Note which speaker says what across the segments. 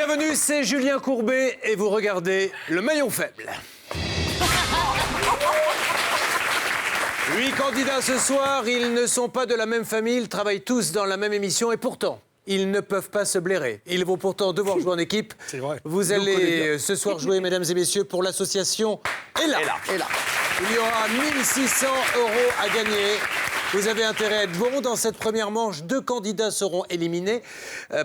Speaker 1: Bienvenue, c'est Julien Courbet et vous regardez le maillon faible. 8 candidats ce soir, ils ne sont pas de la même famille, ils travaillent tous dans la même émission et pourtant, ils ne peuvent pas se blairer. Ils vont pourtant devoir jouer en équipe.
Speaker 2: C'est vrai.
Speaker 1: Vous allez ce soir jouer, mesdames et messieurs, pour l'association Ella. Il y aura 1 600 € à gagner. Vous avez intérêt à être bon. Dans cette première manche, 2 candidats seront éliminés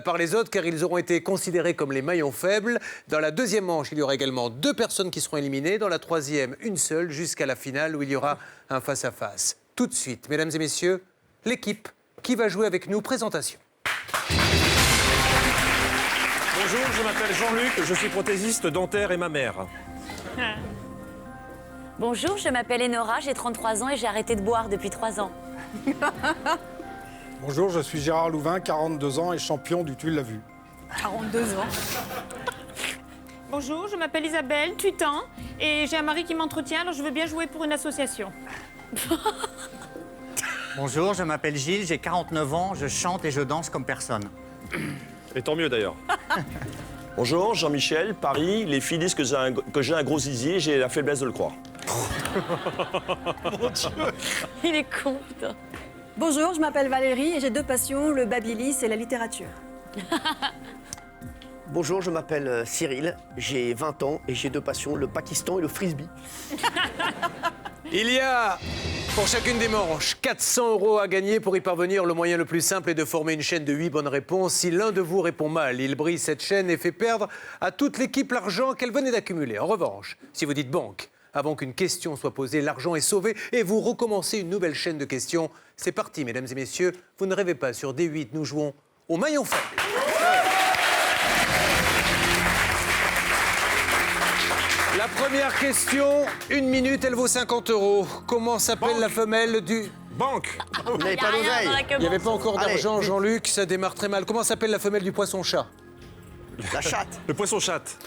Speaker 1: par les autres car ils auront été considérés comme les maillons faibles. Dans la deuxième manche, il y aura également 2 personnes qui seront éliminées. Dans la troisième, une seule jusqu'à la finale où il y aura un face-à-face. Tout de suite, mesdames et messieurs, l'équipe qui va jouer avec nous. Présentation.
Speaker 2: Bonjour, je m'appelle Jean-Luc, je suis prothésiste dentaire et mammaire.
Speaker 3: Bonjour, je m'appelle Enora, j'ai 33 ans et j'ai arrêté de boire depuis 3 ans.
Speaker 4: Bonjour, je suis Gérard Louvain, 42 ans et champion du Tu l'as vu.
Speaker 3: 42 ans.
Speaker 5: Bonjour, je m'appelle Isabelle, 8 ans, et j'ai un mari qui m'entretient, alors je veux bien jouer pour une association.
Speaker 6: Bonjour, je m'appelle Gilles, j'ai 49 ans, je chante et je danse comme personne.
Speaker 2: Et tant mieux d'ailleurs.
Speaker 7: Bonjour, Jean-Michel, Paris. Les filles disent que j'ai un gros zizi et j'ai la faiblesse de le croire.
Speaker 4: Mon Dieu.
Speaker 3: Il est con, putain.
Speaker 8: Bonjour, je m'appelle Valérie et j'ai 2 passions, le babyliss et la littérature.
Speaker 9: Bonjour, je m'appelle Cyril, j'ai 20 ans et j'ai 2 passions, le Pakistan et le frisbee.
Speaker 1: Il y a, pour chacune des manches, 400 € à gagner. Pour y parvenir, le moyen le plus simple est de former une chaîne de 8 bonnes réponses. Si l'un de vous répond mal, il brise cette chaîne et fait perdre à toute l'équipe l'argent qu'elle venait d'accumuler. En revanche, si vous dites banque, avant qu'une question soit posée, l'argent est sauvé et vous recommencez une nouvelle chaîne de questions. C'est parti, mesdames et messieurs. Vous ne rêvez pas, sur D8, nous jouons au maillon faible. La première question, 1 minute, elle vaut 50 €. Comment s'appelle la femelle du...
Speaker 2: Banque.
Speaker 9: Vous n'avez pas d'oseille.
Speaker 1: Il n'y avait pas encore
Speaker 9: Allez,
Speaker 1: d'argent,
Speaker 9: vite.
Speaker 1: Jean-Luc, ça démarre très mal. Comment s'appelle la femelle du poisson-chat?
Speaker 9: La chatte.
Speaker 2: Le poisson-chatte.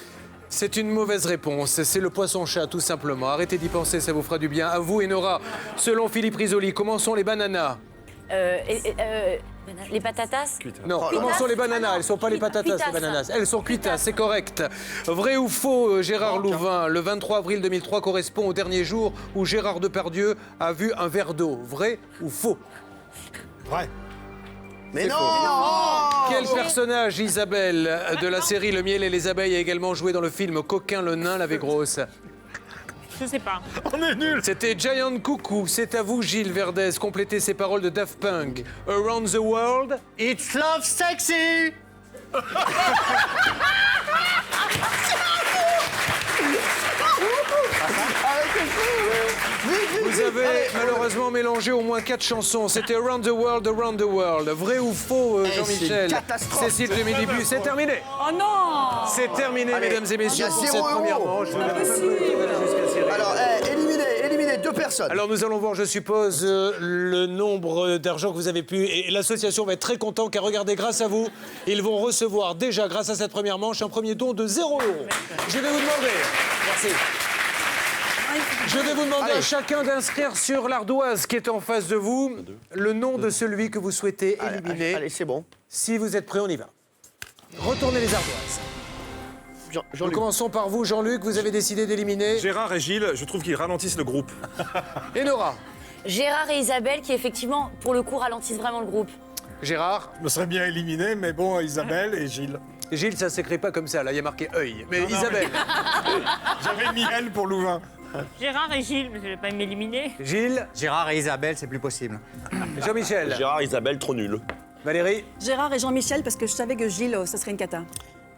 Speaker 1: C'est une mauvaise réponse, c'est le poisson-chat, tout simplement. Arrêtez d'y penser, ça vous fera du bien. À vous, Enora. Selon Philippe Risoli, comment sont les bananas?
Speaker 3: Les patatas.
Speaker 1: Non,
Speaker 9: Oh là
Speaker 1: comment
Speaker 9: là.
Speaker 1: sont les bananas? Elles ne sont pas les patatas,
Speaker 3: Cuitas.
Speaker 1: les bananas. Elles sont cuitas, c'est correct. Vrai ou faux, Gérard Louvain, le 23 avril 2003 correspond au dernier jour où Gérard Depardieu a vu un verre d'eau. Vrai ou faux?
Speaker 4: Vrai.
Speaker 9: Mais
Speaker 1: C'est
Speaker 9: non.
Speaker 1: faux. Quel personnage, Isabelle, de la série Le miel et les abeilles, a également joué dans le film Coquin le nain l'avait grosse?
Speaker 5: Je sais pas.
Speaker 4: On est nuls.
Speaker 1: C'était Giant Coucou. C'est à vous, Gilles Verdez. Complétez ces paroles de Daft Punk. Around the world.
Speaker 6: It's love sexy.
Speaker 1: Vous avez malheureusement mélangé au moins 4 chansons. C'était Around the world, Around the world. Vrai ou faux, Jean-Michel?
Speaker 9: c'est une catastrophe.
Speaker 1: Cécile de Médibus, c'est terminé.
Speaker 5: Oh non.
Speaker 1: C'est terminé,
Speaker 9: Allez,
Speaker 1: mesdames et messieurs,
Speaker 9: il y a
Speaker 1: pour
Speaker 9: 0
Speaker 1: cette première
Speaker 9: €.
Speaker 1: manche. Vous n'avez pas jusqu'à Cyril.
Speaker 9: Alors, éliminez 2 personnes.
Speaker 1: Alors nous allons voir, je suppose, le nombre d'argent que vous avez pu... Et l'association va être très content car regardez, grâce à vous, ils vont recevoir déjà, grâce à cette première manche, un premier don de 0 €. Je vais vous demander... Merci. Je vais vous demander à chacun d'inscrire sur l'ardoise qui est en face de vous le nom de celui que vous souhaitez éliminer.
Speaker 9: Allez, c'est bon.
Speaker 1: Si vous êtes prêts, on y va. Retournez les ardoises. Nous
Speaker 9: Jean-Luc.
Speaker 1: commençons par vous, Jean-Luc. Vous avez décidé d'éliminer
Speaker 2: Gérard et Gilles, je trouve qu'ils ralentissent le groupe.
Speaker 1: Enora.
Speaker 3: Gérard et Isabelle qui, effectivement, pour le coup, ralentissent vraiment le groupe.
Speaker 1: Gérard.
Speaker 4: Je me serais bien éliminé, mais bon, Isabelle et Gilles.
Speaker 1: Gilles, ça ne s'écrit pas comme ça. Là, il y a marqué œil. Mais Isabelle.
Speaker 4: J'avais mis elle pour Louvain.
Speaker 5: Gérard et Gilles, mais je vais pas m'éliminer.
Speaker 1: Gilles.
Speaker 6: Gérard et Isabelle, c'est plus possible.
Speaker 1: Jean-Michel.
Speaker 7: Gérard, Isabelle, trop nul.
Speaker 1: Valérie.
Speaker 8: Gérard et Jean-Michel parce que je savais que Gilles, ça serait une cata.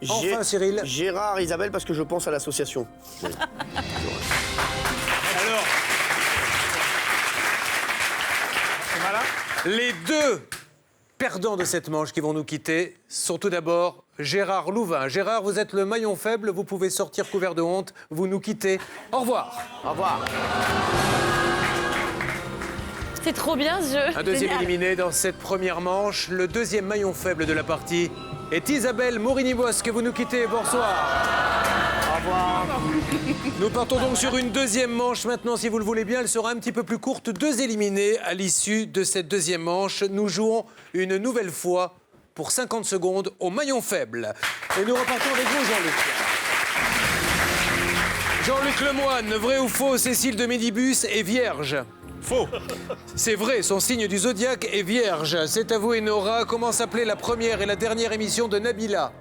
Speaker 1: Enfin, Cyril.
Speaker 9: Gérard et Isabelle parce que je pense à l'association.
Speaker 1: Alors. Les 2 perdants de cette manche qui vont nous quitter sont tout d'abord Gérard Louvain. Gérard, vous êtes le maillon faible, vous pouvez sortir couvert de honte, vous nous quittez. Au revoir.
Speaker 9: Au revoir.
Speaker 3: C'est trop bien ce jeu.
Speaker 1: Un deuxième éliminé dans cette première manche. Le deuxième maillon faible de la partie est Isabelle Morini-Bosque. Vous nous quittez. Bonsoir.
Speaker 6: Au revoir.
Speaker 1: Nous partons donc sur une deuxième manche maintenant, si vous le voulez bien. Elle sera un petit peu plus courte. 2 éliminés à l'issue de cette deuxième manche. Nous jouons une nouvelle fois pour 50 secondes au maillon faible. Et nous repartons avec vous, Jean-Luc. Jean-Luc Lemoine, vrai ou faux, Cécile de Médibus est vierge?
Speaker 2: Faux.
Speaker 1: C'est vrai, son signe du zodiaque est vierge. C'est à vous, Enora. Comment s'appelait la première et la dernière émission de Nabila?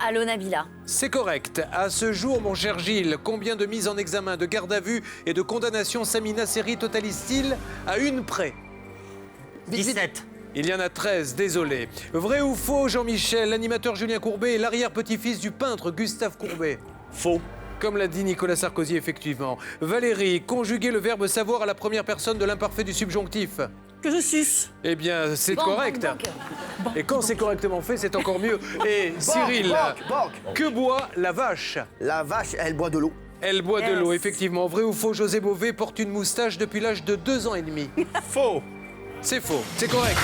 Speaker 3: Allô, Nabila.
Speaker 1: C'est correct. À ce jour, mon cher Gilles, combien de mises en examen, de garde à vue et de condamnation Samina Seri totalise-t-il à une près?
Speaker 6: 17.
Speaker 1: Il y en a 13, désolé. Vrai ou faux, Jean-Michel, l'animateur Julien Courbet est l'arrière-petit-fils du peintre Gustave Courbet?
Speaker 7: Faux.
Speaker 1: Comme l'a dit Nicolas Sarkozy, effectivement. Valérie, conjuguez le verbe savoir à la première personne de l'imparfait du subjonctif.
Speaker 8: Que je suce.
Speaker 1: Eh bien, c'est
Speaker 3: Banque,
Speaker 1: correct.
Speaker 3: banque.
Speaker 1: Et quand c'est correctement fait, c'est encore mieux. Et Cyril,
Speaker 9: Banque.
Speaker 1: que boit la vache?
Speaker 9: La vache, elle boit de l'eau.
Speaker 1: Elle boit de l'eau, effectivement. Vrai ou faux, José Bové porte une moustache depuis l'âge de 2 ans et demi?
Speaker 2: Faux.
Speaker 1: C'est faux, c'est correct.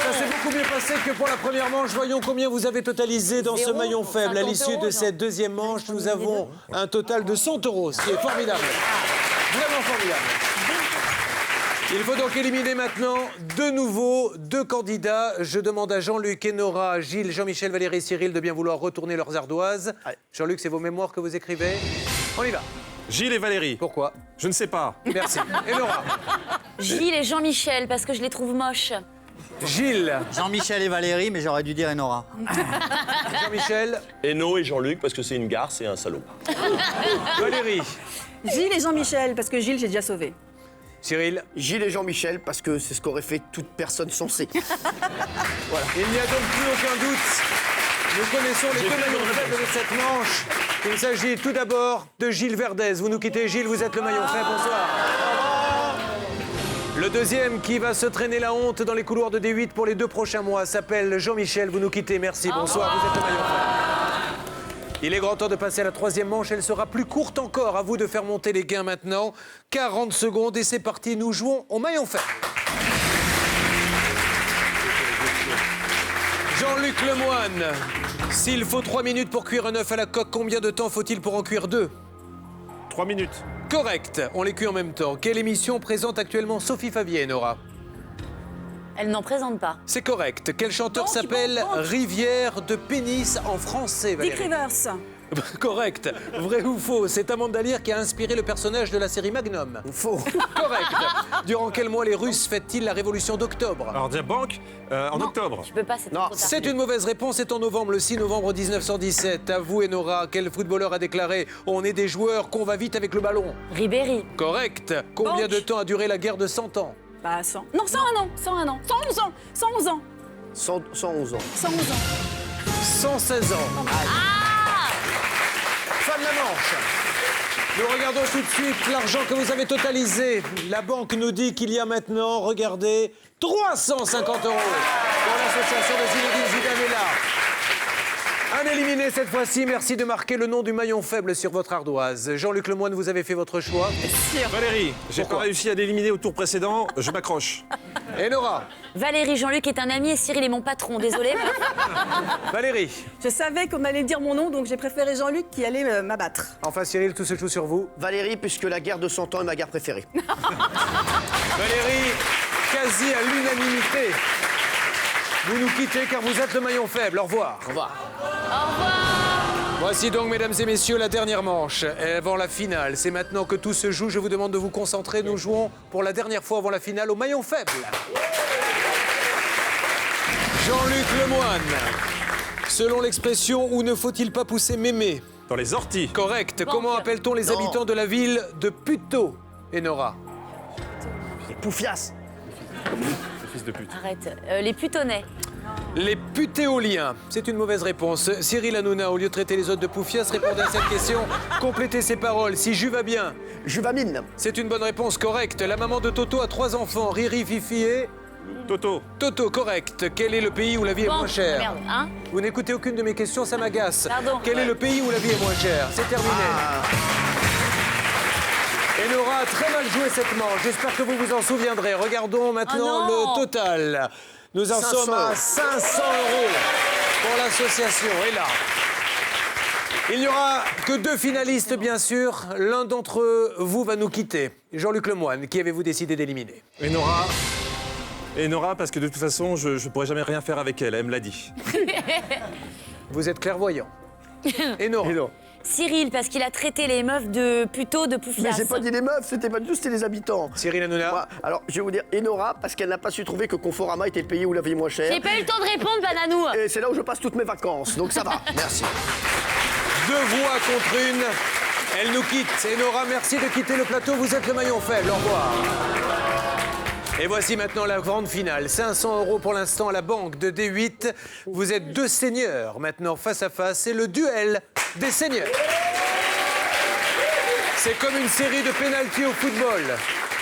Speaker 1: Ça s'est beaucoup mieux passé que pour la première manche. Voyons combien vous avez totalisé dans ce
Speaker 3: Zéro,
Speaker 1: maillon faible. À
Speaker 3: 50
Speaker 1: l'issue de
Speaker 3: euros,
Speaker 1: cette deuxième manche, nous avons un total de 100 €, ce qui est formidable. Vraiment formidable. Il faut donc éliminer maintenant de nouveau 2 candidats. Je demande à Jean-Luc, Enora, Gilles, Jean-Michel, Valérie, Cyril de bien vouloir retourner leurs ardoises. Jean-Luc, c'est vos mémoires que vous écrivez. On y va.
Speaker 2: Gilles et Valérie.
Speaker 1: Pourquoi?
Speaker 2: Je ne sais pas.
Speaker 1: Merci. Enora.
Speaker 3: Gilles et Jean-Michel, parce que je les trouve moches.
Speaker 1: Gilles.
Speaker 6: Jean-Michel et Valérie, mais j'aurais dû dire Enora.
Speaker 1: Jean-Michel.
Speaker 7: Eno et Jean-Luc, parce que c'est une garce et un salaud.
Speaker 1: Valérie.
Speaker 8: Gilles et Jean-Michel, parce que Gilles, j'ai déjà sauvé.
Speaker 1: Cyril.
Speaker 9: Gilles et Jean-Michel, parce que c'est ce qu'aurait fait toute personne sensée.
Speaker 1: Il n'y a donc plus aucun doute. Nous connaissons les 2 maillons faibles de cette manche. Il s'agit tout d'abord de Gilles Verdez. Vous nous quittez, Gilles, vous êtes le maillon faible. Bonsoir. Le deuxième qui va se traîner la honte dans les couloirs de D8 pour les 2 prochains mois s'appelle Jean-Michel. Vous nous quittez, merci. Bonsoir, vous êtes le maillon faible. Il est grand temps de passer à la 3e manche. Elle sera plus courte encore. À vous de faire monter les gains maintenant. 40 secondes et c'est parti. Nous jouons au maillon faible. Jean-Luc Lemoine, s'il faut 3 minutes pour cuire un œuf à la coque, combien de temps faut-il pour en cuire 2?
Speaker 2: 3 minutes.
Speaker 1: Correct, on les cuit en même temps. Quelle émission présente actuellement Sophie Favier, Nora?
Speaker 3: Elle n'en présente pas.
Speaker 1: C'est correct. Quel chanteur
Speaker 8: Banque,
Speaker 1: s'appelle
Speaker 8: banque, banque.
Speaker 1: Rivière de Pénis en français,
Speaker 8: Dick
Speaker 1: Valérie?
Speaker 8: Rivers.
Speaker 1: Correct. Vrai ou faux? C'est Amanda Lear qui a inspiré le personnage de la série Magnum.
Speaker 9: Faux.
Speaker 1: Correct. Durant quel mois les Russes fêtent-ils la révolution d'octobre?
Speaker 2: Alors, dire banque en octobre.
Speaker 3: Je peux pas, c'est
Speaker 9: Non,
Speaker 3: trop tard.
Speaker 1: C'est une mauvaise réponse, c'est en novembre, le 6 novembre 1917. À vous, Enora, quel footballeur a déclaré « On est des joueurs, qu'on va vite avec le ballon ».
Speaker 3: Ribéry.
Speaker 1: Correct. Combien
Speaker 8: Banque.
Speaker 1: de temps a duré la guerre de 100 ans?
Speaker 8: Bah, 100. Non, 101 ans. 101 ans. 111 ans. 111 ans.
Speaker 9: 111 ans.
Speaker 8: 111 ans.
Speaker 1: 116 ans. Fin de la manche. Nous regardons tout de suite l'argent que vous avez totalisé. La banque nous dit qu'il y a maintenant, regardez, 350 € pour l'association de Zinedine Zidane est là. Un éliminé cette fois-ci, merci de marquer le nom du maillon faible sur votre ardoise. Jean-Luc Lemoine, vous avez fait votre choix.
Speaker 2: Valérie, j'ai pas
Speaker 1: Pourquoi
Speaker 2: réussi à l'éliminer au tour précédent. Je m'accroche.
Speaker 1: Et Nora?
Speaker 3: Valérie, Jean-Luc est un ami et Cyril est mon patron. Désolé.
Speaker 1: Valérie?
Speaker 8: Je savais qu'on allait dire mon nom, donc j'ai préféré Jean-Luc qui allait m'abattre.
Speaker 1: Enfin Cyril, tout se joue sur vous.
Speaker 9: Valérie, puisque la guerre de 100 ans est ma guerre préférée.
Speaker 1: Valérie, quasi à l'unanimité. Vous nous quittez car vous êtes le maillon faible. Au revoir.
Speaker 9: Au revoir.
Speaker 1: Voici donc, mesdames et messieurs, la dernière manche avant la finale. C'est maintenant que tout se joue. Je vous demande de vous concentrer. Nous jouons pour la dernière fois avant la finale au maillon faible. Jean-Luc Lemoine. Selon l'expression, où ne faut-il pas pousser mémé?
Speaker 2: Dans les orties.
Speaker 1: Correct.
Speaker 3: Banque.
Speaker 1: Comment appelle-t-on les
Speaker 9: Non.
Speaker 1: habitants de la ville de Puteaux, Enora?
Speaker 9: Les poufias.
Speaker 2: Fils de pute.
Speaker 3: Arrête. Les Plutonnais.
Speaker 1: Les putéoliens. C'est une mauvaise réponse. Cyril Hanouna, au lieu de traiter les autres de poufias, répondez à cette question. Complétez ses paroles. Si Jus va bien.
Speaker 9: Juvamine.
Speaker 1: C'est une bonne réponse, correcte. La maman de Toto a 3 enfants. Riri, Fifi et...
Speaker 2: Toto.
Speaker 1: Toto, correct. Quel est le pays où la vie est
Speaker 3: Banque.
Speaker 1: moins chère?
Speaker 3: Merde, hein?
Speaker 1: Vous n'écoutez aucune de mes questions, ça m'agace.
Speaker 3: Pardon.
Speaker 1: Quel est le pays où la vie est moins chère? C'est terminé. Enora a très mal joué cette manche. J'espère que vous vous en souviendrez. Regardons maintenant
Speaker 3: Oh non.
Speaker 1: le total. Nous en
Speaker 9: 500
Speaker 1: sommes à
Speaker 9: €
Speaker 1: 500 € pour l'association. Et là, il n'y aura que 2 finalistes, bien sûr. L'un d'entre vous va nous quitter. Jean-Luc Lemoine, qui avez-vous décidé d'éliminer?
Speaker 2: Enora, Et Nora, parce que de toute façon, je ne pourrais jamais rien faire avec elle, elle me l'a dit.
Speaker 1: Vous êtes clairvoyant. Et Nora.
Speaker 3: Cyril, parce qu'il a traité les meufs plutôt de
Speaker 9: Mais
Speaker 3: poufias.
Speaker 9: j'ai pas dit les meufs, c'était pas du tout, c'était les habitants.
Speaker 1: Cyril Hanouna.
Speaker 9: Moi, alors, je vais vous dire, Enora, parce qu'elle n'a pas su trouver que Conforama était le pays où la vie est moins chère.
Speaker 3: J'ai pas eu le temps de répondre, Bananou.
Speaker 9: Et c'est là où je passe toutes mes vacances, donc ça va, merci.
Speaker 1: 2 voix contre une. Elle nous quitte. Et Nora, merci de quitter le plateau. Vous êtes le maillon faible. Au revoir. Et voici maintenant la grande finale. 500 € pour l'instant à la banque de D8. Vous êtes 2 seigneurs maintenant face à face. C'est le duel des seigneurs. C'est comme une série de pénaltys au football.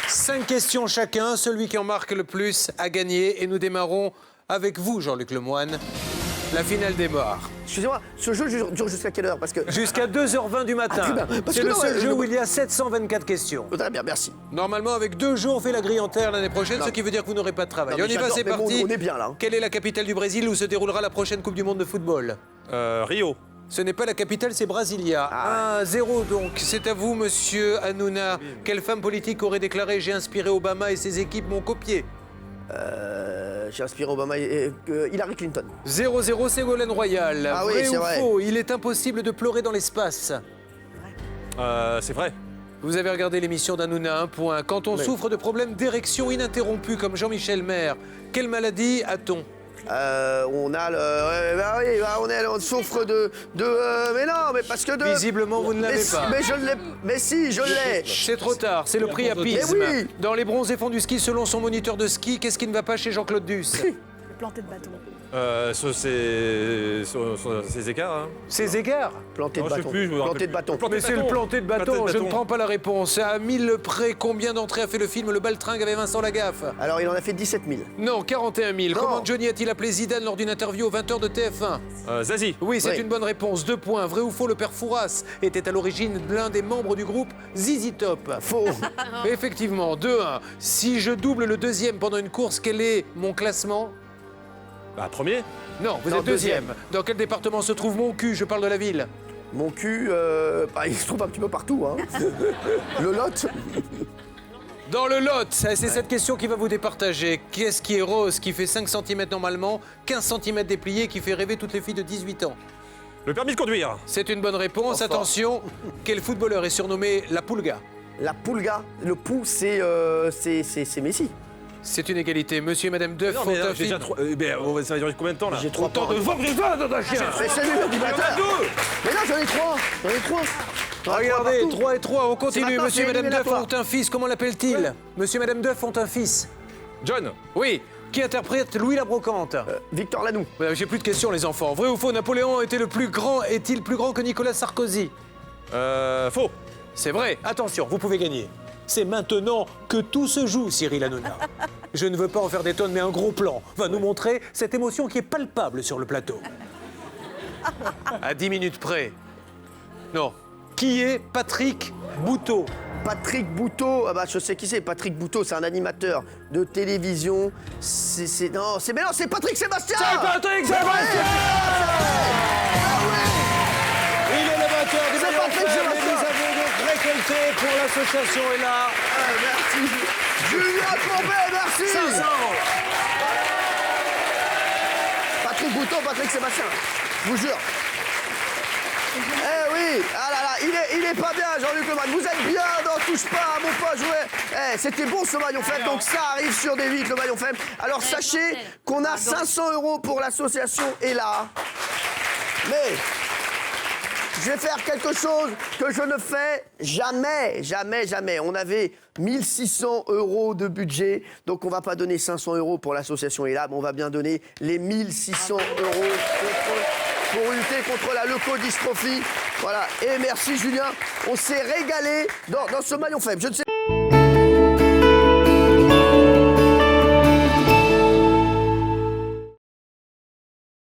Speaker 1: 5 questions chacun. Celui qui en marque le plus a gagné. Et nous démarrons avec vous, Jean-Luc Lemoyne. La finale démarre.
Speaker 9: Excusez-moi, ce jeu dure jusqu'à quelle heure? Parce que...
Speaker 1: Jusqu'à 2h20 du matin.
Speaker 9: très bien. Parce
Speaker 1: C'est
Speaker 9: que
Speaker 1: le
Speaker 9: non,
Speaker 1: seul jeu où il y a 724 questions.
Speaker 9: Très bien, merci.
Speaker 1: Normalement, avec 2 jours, on fait la grille en terre l'année prochaine, ce qui veut dire que vous n'aurez pas de travail.
Speaker 9: Non, mais
Speaker 1: On y va,
Speaker 9: j'adore,
Speaker 1: c'est
Speaker 9: mais bon,
Speaker 1: parti.
Speaker 9: on est bien, là, hein.
Speaker 1: Quelle est la capitale du Brésil où se déroulera la prochaine Coupe du Monde de football?
Speaker 2: Rio.
Speaker 1: Ce n'est pas la capitale, c'est Brasilia. 1-0 donc. C'est à vous, monsieur Hanouna. Quelle femme politique aurait déclaré « J'ai inspiré Obama et ses équipes m'ont copié »
Speaker 9: J'ai inspiré Obama et Hillary Clinton.
Speaker 1: 0-0, Ségolène Royal.
Speaker 9: Ah oui,
Speaker 1: vrai
Speaker 9: c'est
Speaker 1: ou
Speaker 9: vrai.
Speaker 1: faux? Il est impossible de pleurer dans l'espace.
Speaker 2: C'est vrai.
Speaker 1: Vous avez regardé l'émission d'Hanouna, 1 point. Quand on souffre de problèmes d'érection ininterrompue comme Jean-Michel Maire, quelle maladie a-t-on?
Speaker 9: On a le... on souffre de mais non, mais parce que de...
Speaker 1: Visiblement, vous ne l'avez pas.
Speaker 9: Mais je l'ai... Mais si, je l'ai.
Speaker 1: C'est trop tard, c'est le priapisme.
Speaker 9: Mais oui.
Speaker 1: Dans les bronzés fonds du ski, selon son moniteur de ski, qu'est-ce qui ne va pas chez Jean-Claude Duss?
Speaker 8: Planté de bâton.
Speaker 2: Ces écarts, hein.
Speaker 1: Ses égards?
Speaker 9: Planté de
Speaker 2: Non, je sais
Speaker 9: bâton.
Speaker 2: plus, je me rappelle
Speaker 9: Planté de
Speaker 2: plus.
Speaker 9: bâton.
Speaker 2: Planté
Speaker 1: Mais c'est le planté de bâton,
Speaker 2: Planté de
Speaker 1: je ne
Speaker 2: bâton.
Speaker 1: prends pas la réponse. À 1000 près, combien d'entrées a fait le film Le Baltringue avec Vincent Lagaffe?
Speaker 9: Alors, il en a fait 17 000.
Speaker 1: Non, 41 000.
Speaker 9: Non.
Speaker 1: Comment Johnny a-t-il appelé Zidane lors d'une interview aux 20h de TF1?
Speaker 2: Zazie.
Speaker 1: Oui, c'est
Speaker 9: Oui.
Speaker 1: une bonne réponse. 2 points. Vrai ou faux, le père Fouras était à l'origine de l'un des membres du groupe ZZ Top?
Speaker 9: Faux.
Speaker 1: Effectivement, 2-1. Si je double le deuxième pendant une course, quel est mon classement?
Speaker 2: Bah, premier.
Speaker 1: Non, vous
Speaker 9: Non,
Speaker 1: êtes deuxième.
Speaker 9: deuxième.
Speaker 1: Dans quel département se trouve mon cul? Je parle de la ville.
Speaker 9: Mon cul, bah, il se trouve un petit peu partout, hein. Le Lot.
Speaker 1: Dans le Lot, c'est cette question qui va vous départager. Qu'est-ce qui est rose, qui fait 5 cm normalement, 15 cm déplié, qui fait rêver toutes les filles de 18 ans?
Speaker 2: Le permis de conduire.
Speaker 1: C'est une bonne réponse.
Speaker 9: Enfin.
Speaker 1: Attention, quel footballeur est surnommé la Pulga?
Speaker 9: La Pulga. Le pou, c'est Messi.
Speaker 1: C'est une égalité. Monsieur et Madame Duff
Speaker 2: Non,
Speaker 1: font
Speaker 2: mais
Speaker 1: un
Speaker 2: j'ai déjà
Speaker 1: film.
Speaker 2: trop. Ça va durer combien de temps là?
Speaker 9: J'ai 3
Speaker 1: Autant
Speaker 9: points.
Speaker 1: de vendre dans un chien.
Speaker 9: Mais c'est lui l'animateur. Mais non, j'en ai 3. J'en ai 3.
Speaker 1: Regardez, 3 et 3, on continue.
Speaker 9: maintenant,
Speaker 1: Monsieur et
Speaker 9: c'est
Speaker 1: Madame Duff
Speaker 9: éliminatoire.
Speaker 1: ont un fils, comment l'appelle-t-il? Monsieur et Madame Duff ont un fils.
Speaker 2: John.
Speaker 1: Oui, qui interprète Louis la Brocante?
Speaker 9: Victor Lanoux.
Speaker 1: J'ai plus de questions, les enfants. Vrai ou faux, Napoléon est-il plus grand que Nicolas Sarkozy?
Speaker 2: Faux.
Speaker 1: C'est vrai. Attention, vous pouvez gagner. C'est maintenant que tout se joue, Cyril Hanouna. Je ne veux pas en faire des tonnes, mais un gros plan va nous montrer cette émotion qui est palpable sur le plateau. À 10 minutes près. Non. Qui est Patrick Bouteau?
Speaker 9: Patrick Bouteau, ah bah je sais qui c'est. Patrick Bouteau, c'est un animateur de télévision. Mais non, c'est Patrick Sébastien.
Speaker 1: C'est Patrick Sébastien! Il est le vainqueur du
Speaker 9: C'est
Speaker 1: maillon
Speaker 9: Patrick
Speaker 1: faible et
Speaker 9: Sébastien.
Speaker 1: nous avons donc récolté pour l'association et là.
Speaker 9: Merci. Julien Courbet, merci.
Speaker 1: 500 €.
Speaker 9: Patrick Bouteau, Patrick Sébastien. Je vous jure. Eh oui, ah là là, il est pas bien, Jean-Luc Lemoyne. Vous êtes bien dans Touche pas à mon poste jouet. Eh, c'était bon ce maillon faible, donc ça arrive sur des 8 le maillon faible. Alors sachez qu'on a 500 € pour l'association et là. Mais je vais faire quelque chose que je ne fais jamais. On avait 1600 € de budget, donc on va pas donner 500 € pour l'association ELA, mais on va bien donner les 1600 € pour lutter contre la leucodystrophie. Voilà, et merci Julien, on s'est régalé dans ce maillon faible. Je ne sais